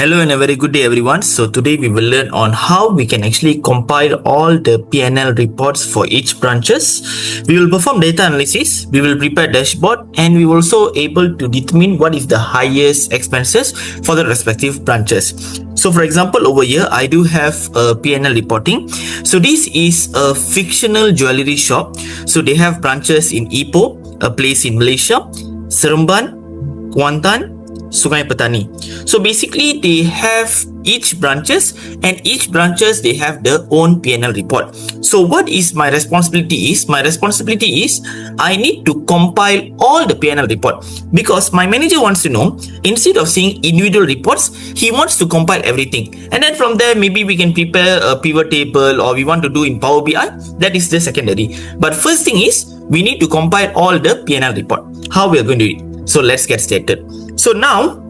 Hello and a very good day everyone. So today we will learn on how we can actually compile all the P&L reports for each branches. We will perform data analysis, we will prepare dashboard, and we will also able to determine what is the highest expenses for the respective branches. So for example, over here I do have a P&L reporting. So this is a fictional jewelry shop. So they have branches in Ipoh, a place in Malaysia, Seremban, Kuantan, Sungai Petani. So basically they have each branches, and each branches they have their own P&L report. So what is my responsibility is, I need to compile all the P&L report, because my manager wants to know, instead of seeing individual reports, he wants to compile everything, and then from there maybe we can prepare a pivot table, or we want to do in Power BI. That is the secondary, but first thing is we need to compile all the P&L report. How we are going to do it? So let's get started. So now,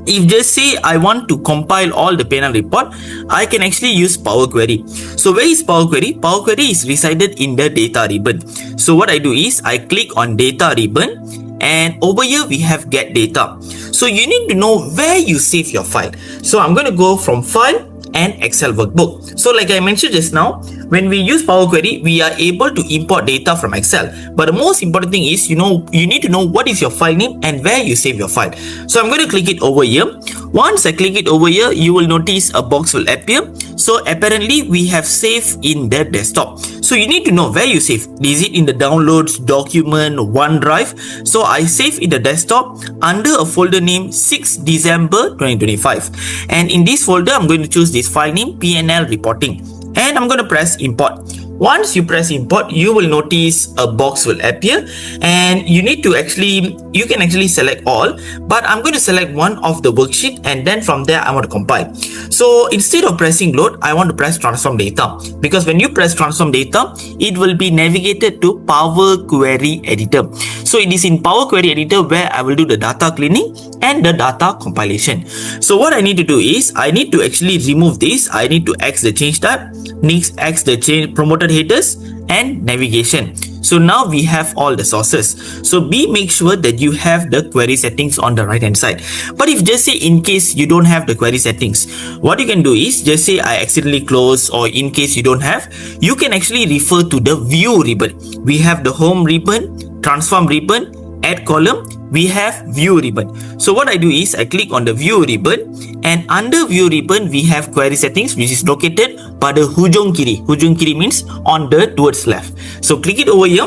if just say I want to compile all the P&L report, I can actually use Power Query. So where is Power Query? Power Query is resided in the data ribbon. So what I do is I click on data ribbon, and over here we have get data. So you need to know where you save your file. So I'm going to go from file and Excel workbook. So like I mentioned just now, when we use Power Query, we are able to import data from Excel. But the most important thing is, you need to know what is your file name and where you save your file. So I'm going to click it over here. Once I click it over here, you will notice a box will appear. So apparently we have saved in the desktop. So you need to know where you save. Is it in the downloads, document, OneDrive? So I save in the desktop under a folder name 6 December 2025. And in this folder, I'm going to choose this file name P&L reporting. And I'm going to press import. Once you press import, you will notice a box will appear, and you can actually select all, but I'm going to select one of the worksheet, and then from there I want to compile. So instead of pressing load, I want to press transform data, because when you press transform data, it will be navigated to Power Query Editor. So it is in Power Query Editor where I will do the data cleaning and the data compilation. So what I need to do is, I need to actually remove this. I need to X the change type, next X the change promoted headers and navigation. So now we have all the sources. So make sure that you have the query settings on the right hand side. But if just say in case you don't have the query settings, what you can do is just say I accidentally close, or in case you don't have, you can actually refer to the view ribbon. We have the home ribbon, transform ribbon, add column, we have view ribbon. So what I do is I click on the view ribbon, and under view ribbon we have query settings, which is located pada hujung kiri. Hujung kiri means on the towards left. So click it over here.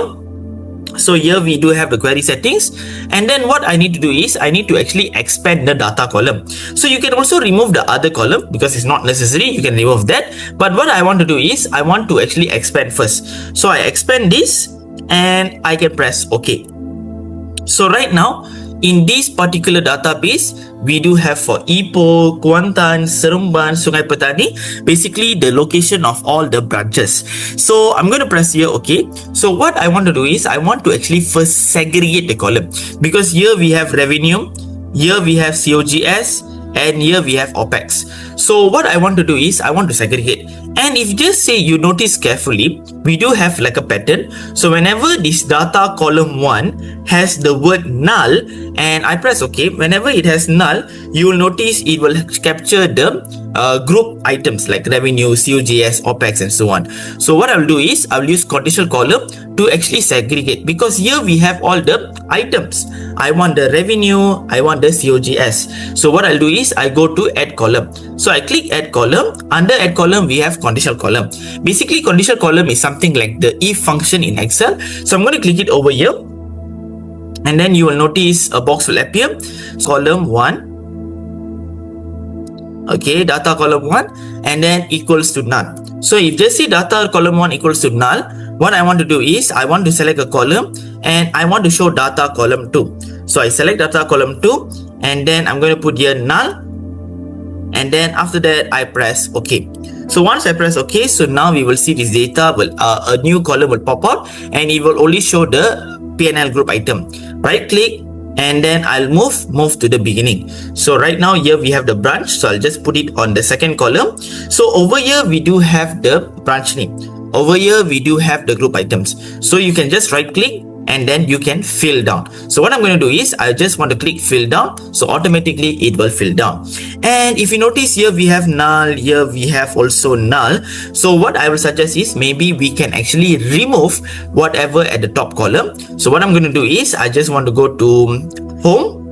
So here we do have the query settings, and then what I need to do is I need to actually expand the data column. So you can also remove the other column because it's not necessary, you can remove that. But what I want to do is I want to actually expand first. So I expand this and I can press OK. So right now, in this particular database, we do have for Ipoh, Kuantan, Seremban, Sungai Petani, basically the location of all the branches. So I'm going to press here OK. So what I want to do is I want to actually first segregate the column, because here we have revenue, here we have COGS, and here we have OPEX. So what I want to do is I want to segregate. And if just say you notice carefully, we do have like a pattern. So whenever this data column 1 has the word null, and I press OK, whenever it has null, you will notice it will capture the group items like revenue, COGS, OPEX, and so on. So what I will do is I will use conditional column to actually segregate, because here we have all the items. I want the revenue, I want the COGS. So what I'll do is I go to add column. So I click add column. Under add column we have conditional column. Basically conditional column is something like the if function in Excel. So I'm going to click it over here, and then you will notice a box will appear. Column 1. Okay, data column 1, and then equals to none. So if just say data column 1 equals to null, what I want to do is I want to select a column, and I want to show data column 2. So I select data column 2, and then I'm going to put here null, and then after that I press OK. So once I press OK, so now we will see this data will a new column will pop out, and it will only show the P&L group item. Right click, and then I'll move to the beginning. So right now here we have the branch, so I'll just put it on the second column. So over here we do have the branch name. Over here we do have the group items. So you can just right click and then you can fill down. So what I'm going to do is I just want to click fill down, so automatically it will fill down. And if you notice here we have null, here we have also null. So what I will suggest is maybe we can actually remove whatever at the top column. So what I'm going to do is I just want to go to home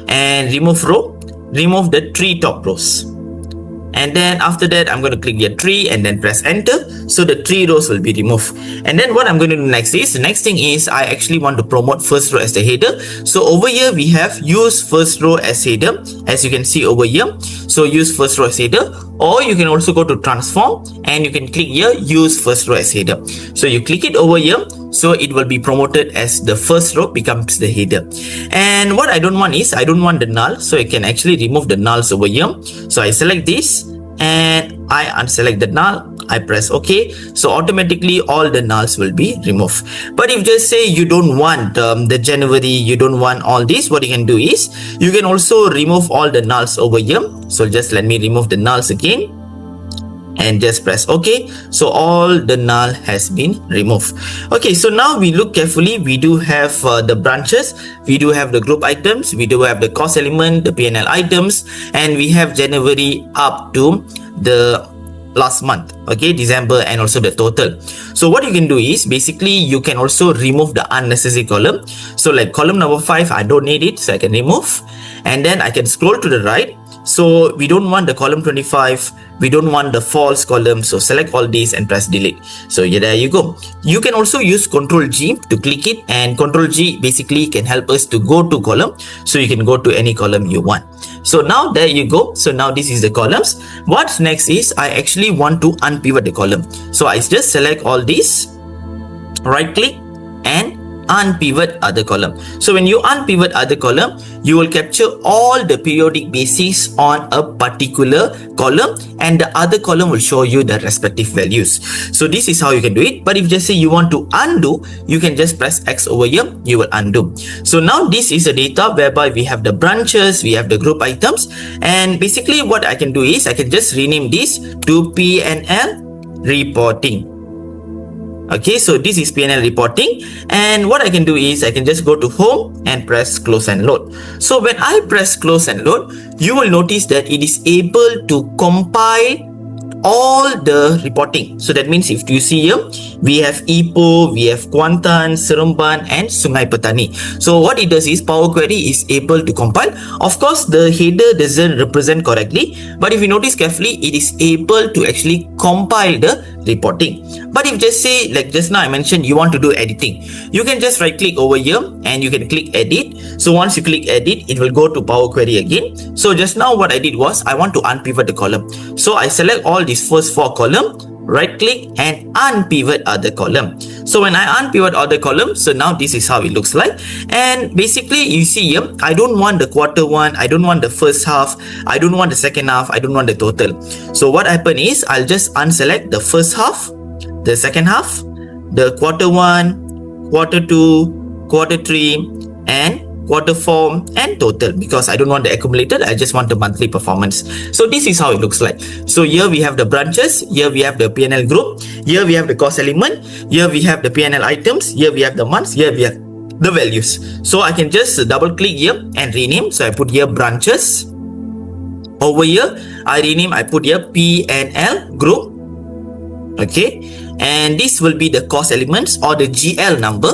and remove row, remove the 3 top rows. And then after that, I'm going to click the 3 and then press enter. So the 3 rows will be removed. And then what I'm going to do next is, the next thing is I actually want to promote first row as the header. So over here, we have use first row as header, as you can see over here. So use first row as header, or you can also go to transform and you can click here, use first row as header. So you click it over here. So it will be promoted as the first row becomes the header. And what I don't want is, I don't want the null. So I can actually remove the nulls over here. So I select this and I unselect the null. I press OK. So automatically all the nulls will be removed. But if just say you don't want the January, you don't want all this, what you can do is you can also remove all the nulls over here. So just let me remove the nulls again. And just press OK. So all the null has been removed. Okay, so now we look carefully. We do have the branches, we do have the group items, we do have the cost element, the PNL items, and we have January up to the last month, okay, December, and also the total. So what you can do is basically you can also remove the unnecessary column. So like column number 5, I don't need it, so I can remove. And then I can scroll to the right. So we don't want the column 25, we don't want the false column, so select all these and press delete. So yeah, there you go. You can also use Ctrl G to click it, and Ctrl G basically can help us to go to column, so you can go to any column you want. So now there you go. So now this is the columns. What's next is I actually want to unpivot the column. So I just select all these, right click and unpivot other column. So when you unpivot other column, you will capture all the periodic basis on a particular column, and the other column will show you the respective values. So this is how you can do it. But if just say you want to undo, you can just press X over here, you will undo. So now this is the data whereby we have the branches, we have the group items, and basically what I can do is I can just rename this to PNL reporting. Okay, so this is PNL reporting, and what I can do is I can just go to home and press close and load. So when I press close and load, you will notice that it is able to compile all the reporting. So that means if you see here, we have Ipoh, we have Kuantan, Seremban, and Sungai Petani. So what it does is Power Query is able to compile. Of course, the header doesn't represent correctly, but if you notice carefully, it is able to actually compile the reporting. But if just say, like just now I mentioned, you want to do editing, you can just right click over here and you can click edit. So once you click edit, it will go to Power Query again. So just now what I did was I want to unpivot the column. So I select all these first 4 column, right click and unpivot other column. So when I unpivot other column, so now this is how it looks like. And basically you see here, I don't want the quarter 1, I don't want the first half, I don't want the second half, I don't want the total. So what happen is I'll just unselect the first half, the second half, the quarter 1, quarter 2, quarter 3, and quarter 4 and total, because I don't want the accumulated, I just want the monthly performance. So this is how it looks like. So here we have the branches, here we have the PNL group, here we have the cost element, here we have the PNL items, here we have the months, here we have the values. So I can just double click here and rename. So I put here branches. Over here I rename, I put here PNL group. Okay, and this will be the cost elements or the GL number.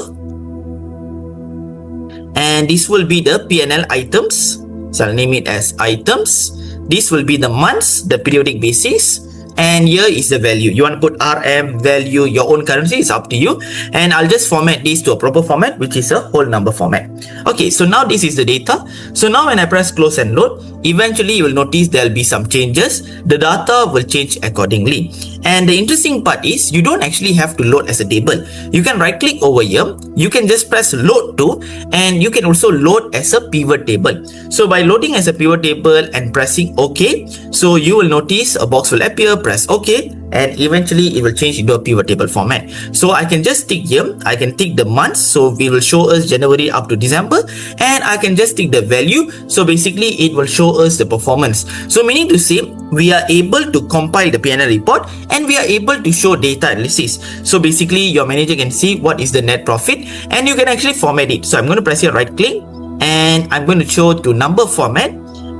And this will be the PNL items. So I'll name it as items. This will be the months, the periodic basis. And here is the value. You want to put RM, value, your own currency, is up to you. And I'll just format this to a proper format, which is a whole number format. Okay, so now this is the data. So now when I press close and load, eventually you will notice there will be some changes. The data will change accordingly. And the interesting part is you don't actually have to load as a table. You can right click over here. You can just press load to, and you can also load as a pivot table. So by loading as a pivot table and pressing OK, so you will notice a box will appear. Press press OK, and eventually it will change into a pivot table format. So I can just tick here, I can tick the months, so we will show us January up to December, and I can just tick the value, so basically it will show us the performance. So meaning to say, we are able to compile the P&L report and we are able to show data analysis. So basically your manager can see what is the net profit, and you can actually format it. So I'm going to press here right click, and I'm going to show to number format,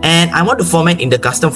and I want to format in the custom